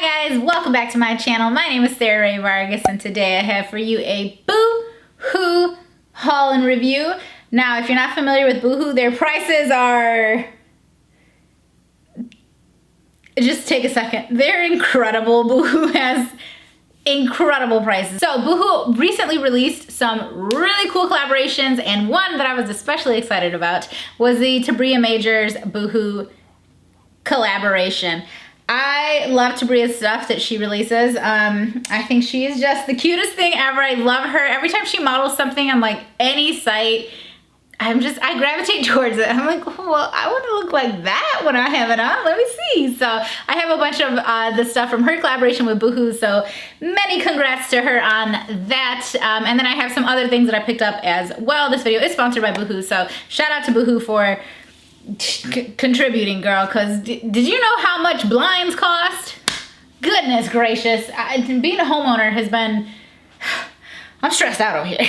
Hi guys, welcome back to my channel. My name is Sarah Rae Vargas and today I have for you a Boohoo haul and review. Now if you're not familiar with Boohoo, their prices are... Just take a second. They're incredible. Boohoo has incredible prices. So Boohoo recently released some really cool collaborations, and one that I was especially excited about was the Tabria Majors Boohoo collaboration. I love Tabria's stuff that she releases. I think she is just the cutest thing ever. I love her. Every time she models something on like any site, I gravitate towards it. I'm like, oh, well, I want to look like that when I have it on. Let me see. So I have a bunch of the stuff from her collaboration with Boohoo. So many congrats to her on that. And then I have some other things that I picked up as well. This video is sponsored by Boohoo. So shout out to Boohoo for contributing, girl, because did you know how much blinds cost? Goodness gracious. Being a homeowner has been... I'm stressed out over here.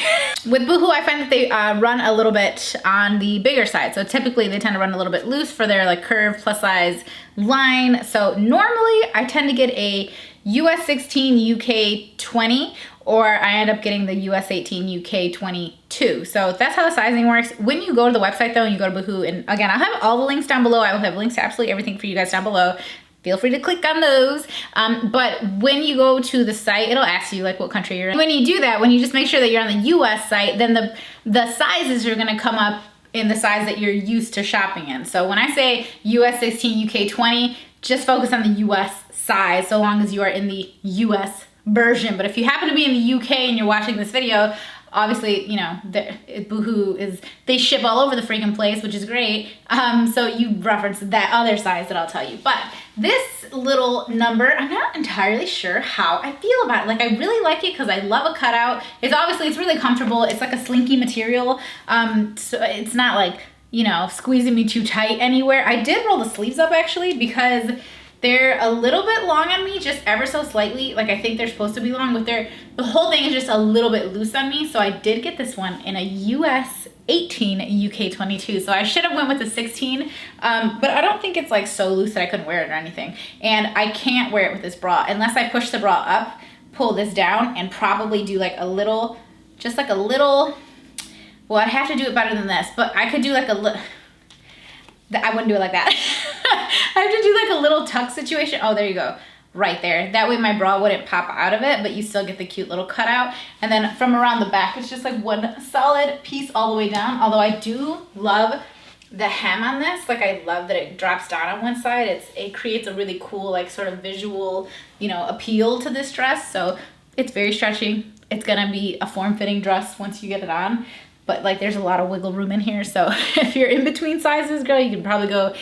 With Boohoo, I find that they run a little bit on the bigger side. So typically they tend to run a little bit loose for their like curved plus size line. So normally I tend to get a US 16 UK 20, or I end up getting the US 18 UK 22. So that's how the sizing works. When you go to the website though, and you go to Boohoo, and again, I'll have all the links down below. I will have links to absolutely everything for you guys down below. Feel free to click on those. But when you go to the site, it'll ask you like what country you're in. When you do that, when you just make sure that you're on the US site, then the sizes are gonna come up in the size that you're used to shopping in. So when I say US 16, UK 20, just focus on the US size so long as you are in the US version. But if you happen to be in the UK and you're watching this video, obviously, you know, Boohoo they ship all over the freaking place, which is great. So you reference that other size that I'll tell you. But this little number, I'm not entirely sure how I feel about it. Like, I really like it because I love a cutout. It's really comfortable. It's like a slinky material. So it's not like, you know, squeezing me too tight anywhere. I did roll the sleeves up actually because they're a little bit long on me, just ever so slightly. Like I think they're supposed to be long, but the whole thing is just a little bit loose on me. So I did get this one in a US 18 UK 22. So I should have went with the 16, but I don't think it's like so loose that I couldn't wear it or anything. And I can't wear it with this bra unless I push the bra up, pull this down, and probably do like a little, just like a little, well, I'd have to do it better than this, but I could do like a little, I wouldn't do it like that. I have to do like a little tuck situation. Oh, there you go. Right there. That way my bra wouldn't pop out of it, but you still get the cute little cutout. And then from around the back, it's just like one solid piece all the way down. Although I do love the hem on this. Like I love that it drops down on one side. It creates a really cool like sort of visual, you know, appeal to this dress. So it's very stretchy. It's gonna be a form-fitting dress once you get it on. But like there's a lot of wiggle room in here. So if you're in between sizes, girl, you can probably go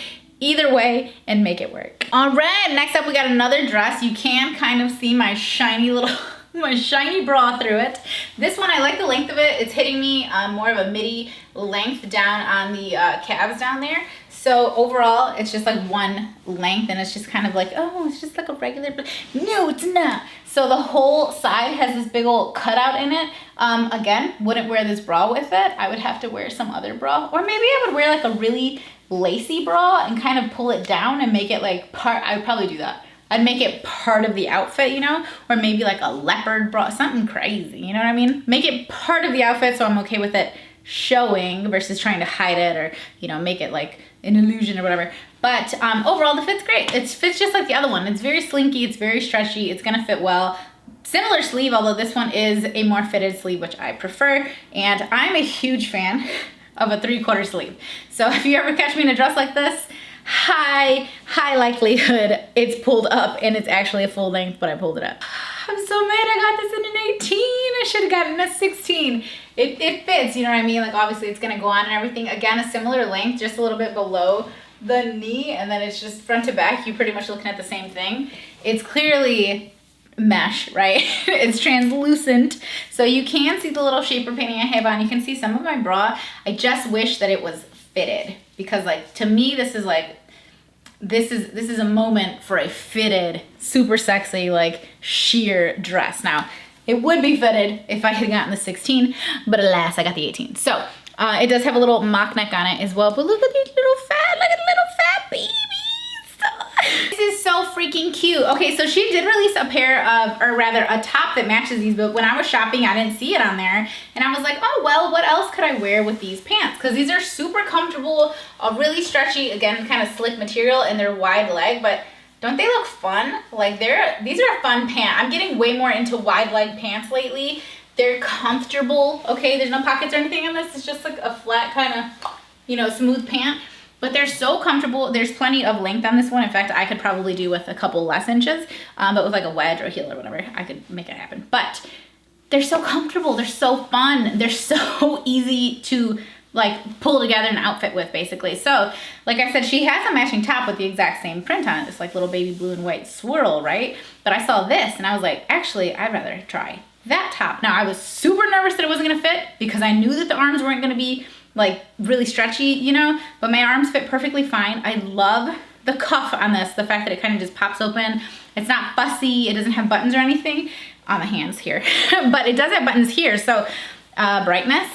either way and make it work. All right, next up we got another dress. You can kind of see my shiny little, my shiny bra through it. This one, I like the length of it. It's hitting me more of a midi length down on the calves down there. So overall, it's just like one length, and it's just kind of like, oh, it's just like a regular, no, it's not. So the whole side has this big old cutout in it. Again, wouldn't wear this bra with it. I would have to wear some other bra, or maybe I would wear like a really lacy bra and kind of pull it down and make it like part, I would probably do that. I'd make it part of the outfit, you know, or maybe like a leopard bra, something crazy, you know what I mean? Make it part of the outfit so I'm okay with it showing versus trying to hide it or, you know, make it like an illusion or whatever. But overall the fit's great. It fits just like the other one. It's very slinky, it's very stretchy, it's gonna fit well. Similar sleeve, although this one is a more fitted sleeve, which I prefer. And I'm a huge fan of a 3/4 sleeve. So if you ever catch me in a dress like this, high likelihood it's pulled up and it's actually a full length, but I pulled it up. I'm so mad I got this in an 18. I should have gotten a 16. It fits, you know what I mean? Like obviously it's gonna go on and everything. Again, a similar length, just a little bit below the knee, and then it's just front to back. You're pretty much looking at the same thing. It's clearly mesh, right? It's translucent, so you can see the little shaper painting I have on. You can see some of my bra. I just wish that it was fitted, because like to me this is like this is a moment for a fitted, super sexy, like sheer dress. Now it would be fitted if I had gotten the 16, but alas, I got the 18. So it does have a little mock neck on it as well, but look at these little fat, look at the little fat babies. is so freaking cute. Okay, so she did release a pair of, or rather a top that matches these, but when I was shopping, I didn't see it on there. And I was like, oh, well, what else could I wear with these pants? Because these are super comfortable, a really stretchy, again, kind of slick material, and they're wide leg, but don't they look fun? Like these are a fun pant. I'm getting way more into wide leg pants lately. They're comfortable, okay? There's no pockets or anything in this. It's just like a flat kind of, you know, smooth pant. But they're so comfortable. There's plenty of length on this one. In fact, I could probably do with a couple less inches, but with like a wedge or a heel or whatever, I could make it happen. But they're so comfortable. They're so fun. They're so easy to like pull together an outfit with, basically. So like I said, she has a matching top with the exact same print on it. It's like little baby blue and white swirl, right? But I saw this and I was like, actually, I'd rather try that top. Now I was super nervous that it wasn't gonna fit because I knew that the arms weren't gonna be like really stretchy, you know, but my arms fit perfectly fine. I love the cuff on this, the fact that it kind of just pops open. It's not fussy, it doesn't have buttons or anything on the hands here, but it does have buttons here. So brightness,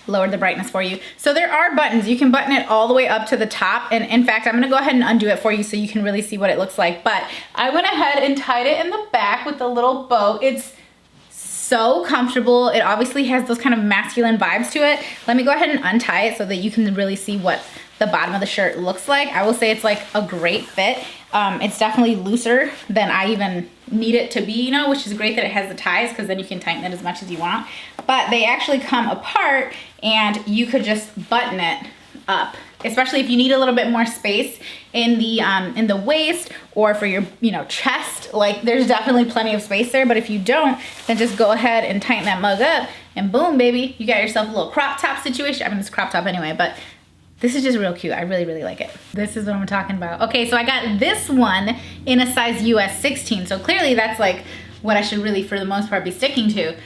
lowered the brightness for you. So there are buttons. You can button it all the way up to the top. And in fact, I'm gonna go ahead and undo it for you so you can really see what it looks like. But I went ahead and tied it in the back with a little bow. It's so comfortable. It obviously has those kind of masculine vibes to it. Let me go ahead and untie it so that you can really see what the bottom of the shirt looks like. I will say it's like a great fit. It's definitely looser than I even need it to be, you know, which is great that it has the ties because then you can tighten it as much as you want. But they actually come apart and you could just button it up, especially if you need a little bit more space in the waist or for your, you know, chest. Like there's definitely plenty of space there, but if you don't, then just go ahead and tighten that mug up and boom, baby, you got yourself a little crop top situation. I mean, it's crop top anyway, but this is just real cute. I really, really like it. This is what I'm talking about. Okay, so I got this one in a size US 16. So clearly that's like what I should really, for the most part, be sticking to.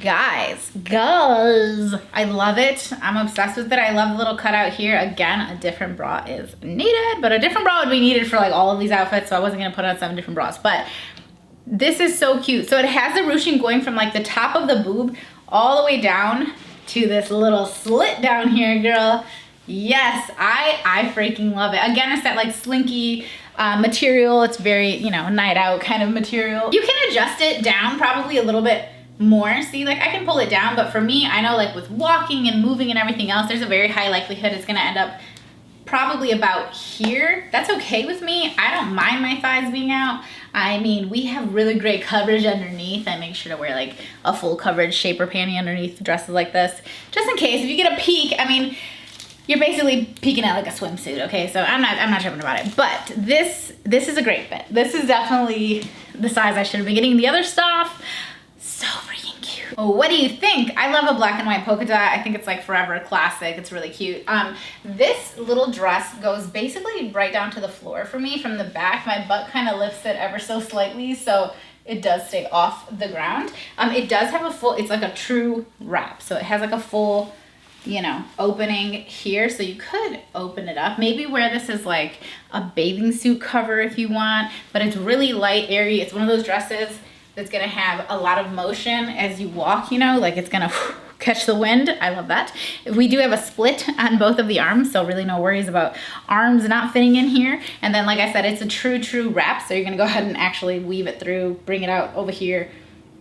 Guys, I love it. I'm obsessed with it. I love the little cutout here. Again, a different bra is needed, but a different bra would be needed for like all of these outfits, so I wasn't gonna put on 7 different bras, but this is so cute. So it has the ruching going from like the top of the boob all the way down to this little slit down here, girl. Yes, I freaking love it. Again, it's that like slinky material. It's very, you know, night out kind of material. You can adjust it down probably a little bit more. See, like I can pull it down, but for me, I know like with walking and moving and everything else, there's a very high likelihood it's gonna end up probably about here. That's okay with me. I don't mind my thighs being out. I mean, we have really great coverage underneath. I make sure to wear like a full coverage shaper panty underneath dresses like this, just in case if you get a peek. I mean, you're basically peeking out like a swimsuit, okay? So I'm not tripping about it. But this is a great fit. This is definitely the size I should have been getting. The other stuff, so freaking cute. Oh, what do you think? I love a black and white polka dot. I think it's like forever classic. It's really cute. This little dress goes basically right down to the floor for me from the back. My butt kind of lifts it ever so slightly, so it does stay off the ground. It does have a full, it's like a true wrap. So it has like a full, you know, opening here, so you could open it up. Maybe wear this as like a bathing suit cover if you want, but it's really light, airy. It's one of those dresses that's gonna have a lot of motion as you walk, you know, like it's gonna catch the wind. I love that. We do have a split on both of the arms, so really no worries about arms not fitting in here. And then, like I said, it's a true wrap, so you're gonna go ahead and actually weave it through, bring it out over here,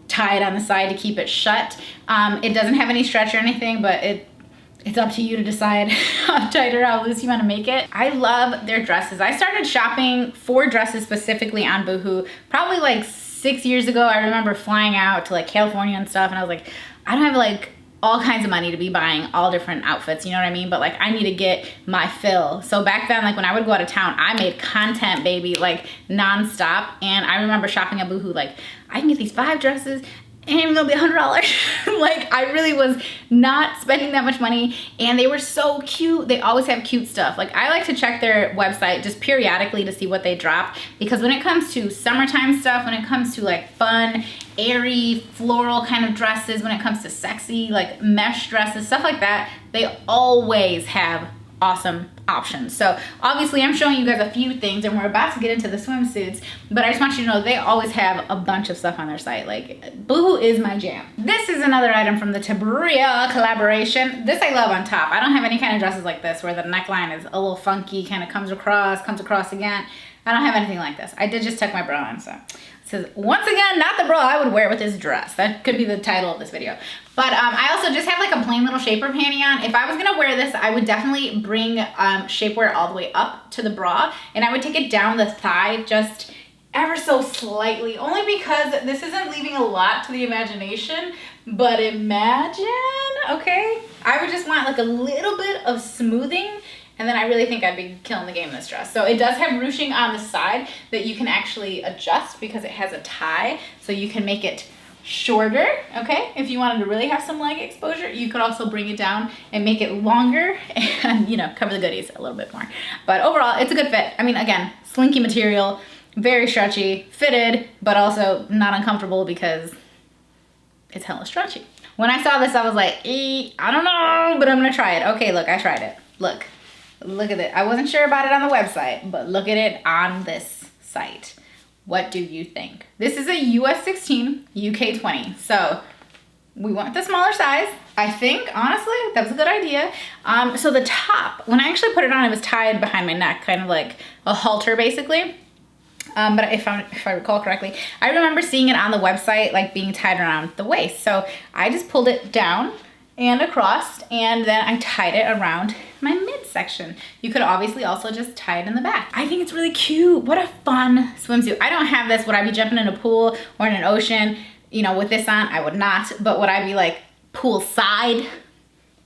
tie it on the side to keep it shut. It doesn't have any stretch or anything, but it's up to you to decide how tight or how loose you want to make it. I love their dresses. I started shopping for dresses specifically on Boohoo probably like 6 years ago. I remember flying out to like California and stuff, and I was like, I don't have like all kinds of money to be buying all different outfits, you know what I mean? But like I need to get my fill. So back then, like when I would go out of town, I made content, baby, like nonstop. And I remember shopping at Boohoo, like I can get these 5 dresses and they'll be $100. Like I really was not spending that much money, and they were so cute. They always have cute stuff. Like I like to check their website just periodically to see what they drop, because when it comes to summertime stuff, when it comes to like fun, airy, floral kind of dresses, when it comes to sexy, like mesh dresses, stuff like that, they always have awesome options. So obviously I'm showing you guys a few things, and we're about to get into the swimsuits, but I just want you to know they always have a bunch of stuff on their site. Like Boohoo is my jam. This is another item from the Tabria collaboration. This I love on top. I don't have any kind of dresses like this where the neckline is a little funky, kind of comes across again. I don't have anything like this. I did just tuck my bra on, so. It says, once again, not the bra I would wear with this dress. That could be the title of this video. But I also just have like a plain little shaper panty on. If I was gonna wear this, I would definitely bring shapewear all the way up to the bra, and I would take it down the thigh just ever so slightly, only because this isn't leaving a lot to the imagination, but imagine, okay? I would just want like a little bit of smoothing, and then I really think I'd be killing the game in this dress. So it does have ruching on the side that you can actually adjust because it has a tie, so you can make it shorter, okay? If you wanted to really have some leg exposure, you could also bring it down and make it longer and, you know, cover the goodies a little bit more. But overall, it's a good fit. I mean, again, slinky material, very stretchy, fitted, but also not uncomfortable because it's hella stretchy. When I saw this, I was like, I don't know, but I'm gonna try it. Okay, look, I tried it. Look at it. I wasn't sure about it on the website, but look at it on this site. What do you think? This is a US 16, UK 20. So we went with the smaller size. I think, honestly, that was a good idea. So the top, when I actually put it on, it was tied behind my neck, kind of like a halter basically. But if I recall correctly, I remember seeing it on the website, like being tied around the waist. So I just pulled it down and across, and then I tied it around my midsection. You could obviously also just tie it in the back. I think it's really cute. What a fun swimsuit. I don't have this. Would I be jumping in a pool or in an ocean, you know, with this on? I would not. But would I be like poolside,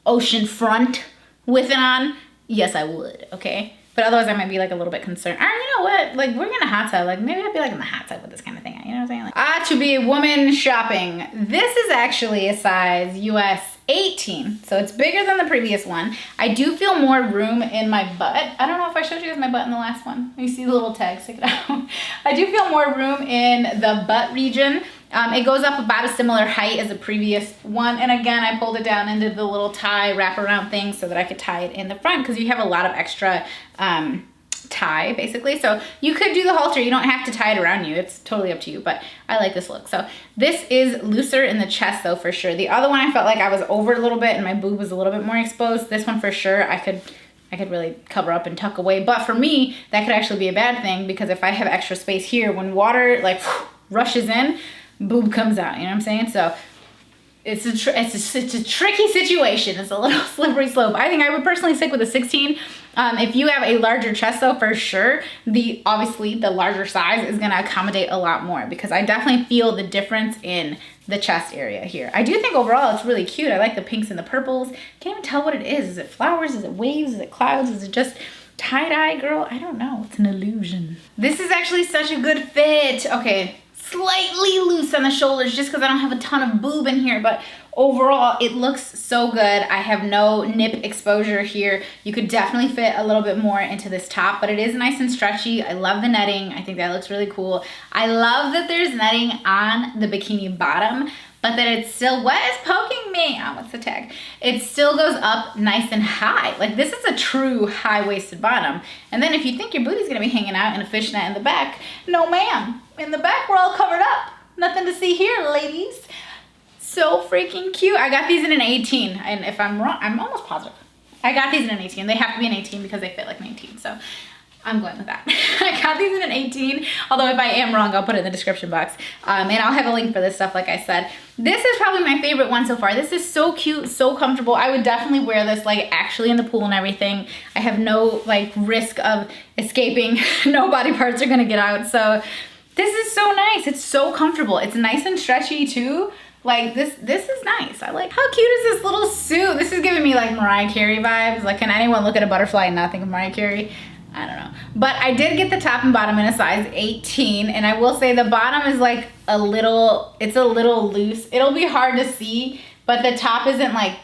ocean front with it on? Yes, I would, okay? But otherwise I might be like a little bit concerned. Or you know what, like we're in a hot tub, like maybe I'd be like in the hot tub with this kind of thing, you know what I'm saying? Like, to be a woman shopping. This is actually a size US 18, so it's bigger than the previous one. I do feel more room in my butt. I don't know if I showed you guys my butt in the last one. You see the little tag sticking out. I do feel more room in the butt region. It goes up about a similar height as the previous one. And again, I pulled it down into the little tie wraparound thing so that I could tie it in the front because you have a lot of extra tie basically. So you could do the halter. You don't have to tie it around you. It's totally up to you, but I like this look. So this is looser in the chest though, for sure. The other one I felt like I was over a little bit and my boob was a little bit more exposed. This one for sure, I could really cover up and tuck away. But for me, that could actually be a bad thing because if I have extra space here, when water like rushes in, boob comes out, you know what I'm saying? So it's a tricky situation. It's a little slippery slope. I think I would personally stick with a 16. If you have a larger chest though, for sure, obviously the larger size is gonna accommodate a lot more because I definitely feel the difference in the chest area here. I do think overall it's really cute. I like the pinks and the purples. Can't even tell what it is. Is it flowers? Is it waves? Is it clouds? Is it just tie-dye, girl? I don't know. It's an illusion. This is actually such a good fit. Okay. Slightly loose on the shoulders just because I don't have a ton of boob in here, but overall it looks so good. I have no nip exposure here. You could definitely fit a little bit more into this top, but it is nice and stretchy. I love the netting. I think that looks really cool. I love that there's netting on the bikini bottom, but that it's still, what is poking me? Oh, what's the tag? It still goes up nice and high. Like this is a true high-waisted bottom. And then if you think your booty's gonna be hanging out in a fishnet in the back, no ma'am. In the back, we're all covered up. Nothing to see here, ladies. So freaking cute. I got these in an 18, and if I'm wrong, I'm almost positive. I got these in an 18. They have to be an 18 because they fit like an 18, so I'm going with that. I got these in an 18, although if I am wrong, I'll put it in the description box. And I'll have a link for this stuff, like I said. This is probably my favorite one so far. This is so cute, so comfortable. I would definitely wear this like actually in the pool and everything. I have no like risk of escaping. No body parts are gonna get out, so this is so nice. It's so comfortable. It's nice and stretchy too. Like this is nice. I like, how cute is this little suit? This is giving me like Mariah Carey vibes. Like, can anyone look at a butterfly and not think of Mariah Carey? I don't know. But I did get the top and bottom in a size 18, and I will say the bottom is like it's a little loose. It'll be hard to see, but the top isn't like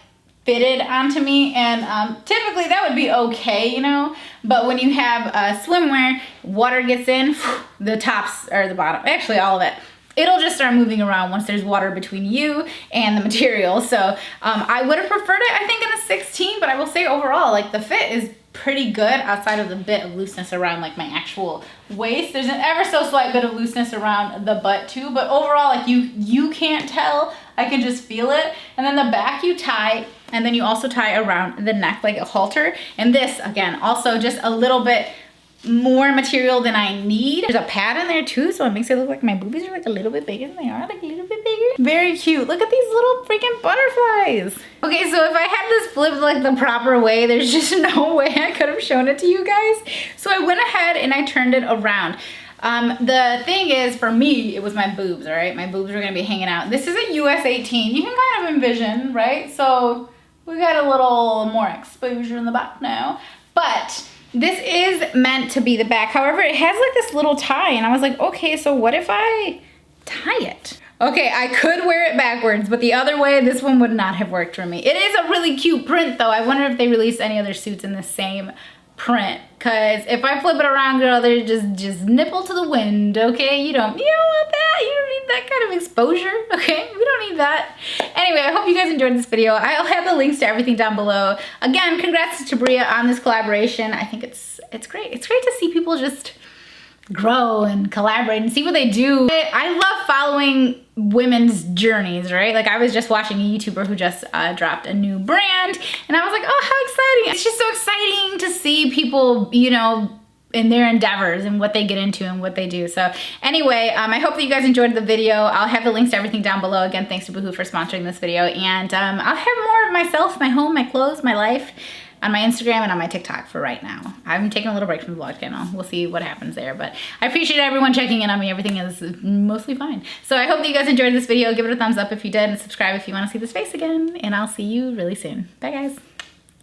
fitted onto me, and typically that would be okay, you know, but when you have swimwear, water gets in, the tops or the bottom, actually all of it, it'll just start moving around once there's water between you and the material. So I would have preferred it, I think, in a 16, but I will say overall, like the fit is pretty good outside of the bit of looseness around like my actual waist. There's an ever so slight bit of looseness around the butt too, but overall, like you can't tell, I can just feel it. And then the back you tie, and then you also tie around the neck like a halter. And this, again, also just a little bit more material than I need. There's a pad in there too, so it makes it look like my boobies are like a little bit bigger than they are, like a little bit bigger. Very cute. Look at these little freaking butterflies. Okay, so if I had this flipped like the proper way, there's just no way I could have shown it to you guys. So I went ahead and I turned it around. The thing is, for me, it was my boobs, all right? My boobs were gonna be hanging out. This is a US 18. You can kind of envision, right? So we got a little more exposure in the back now, but this is meant to be the back. However, it has like this little tie, and I was like, okay, so what if I tie it? Okay, I could wear it backwards, but the other way, this one would not have worked for me. It is a really cute print though. I wonder if they release any other suits in the same print, because if I flip it around, girl, they're just nipple to the wind, okay? You don't want that. You don't need that kind of exposure, okay? We don't need that. Anyway, I hope you guys enjoyed this video. I'll have the links to everything down below. Again, congrats to Bria on this collaboration. I think it's great. It's great to see people just grow and collaborate and see what they do. I love following women's journeys, right? Like I was just watching a YouTuber who just dropped a new brand, and I was like, oh, how exciting. It's just so exciting to see people, you know, in their endeavors and what they get into and what they do. So anyway, I hope that you guys enjoyed the video. I'll have the links to everything down below. Again, thanks to Boohoo for sponsoring this video. And I'll have more of myself, my home, my clothes, my life on my Instagram and on my TikTok for right now. I'm taking a little break from the vlog channel. We'll see what happens there, but I appreciate everyone checking in on me. Everything is mostly fine. So I hope that you guys enjoyed this video. Give it a thumbs up if you did, and subscribe if you want to see this face again, and I'll see you really soon. Bye guys.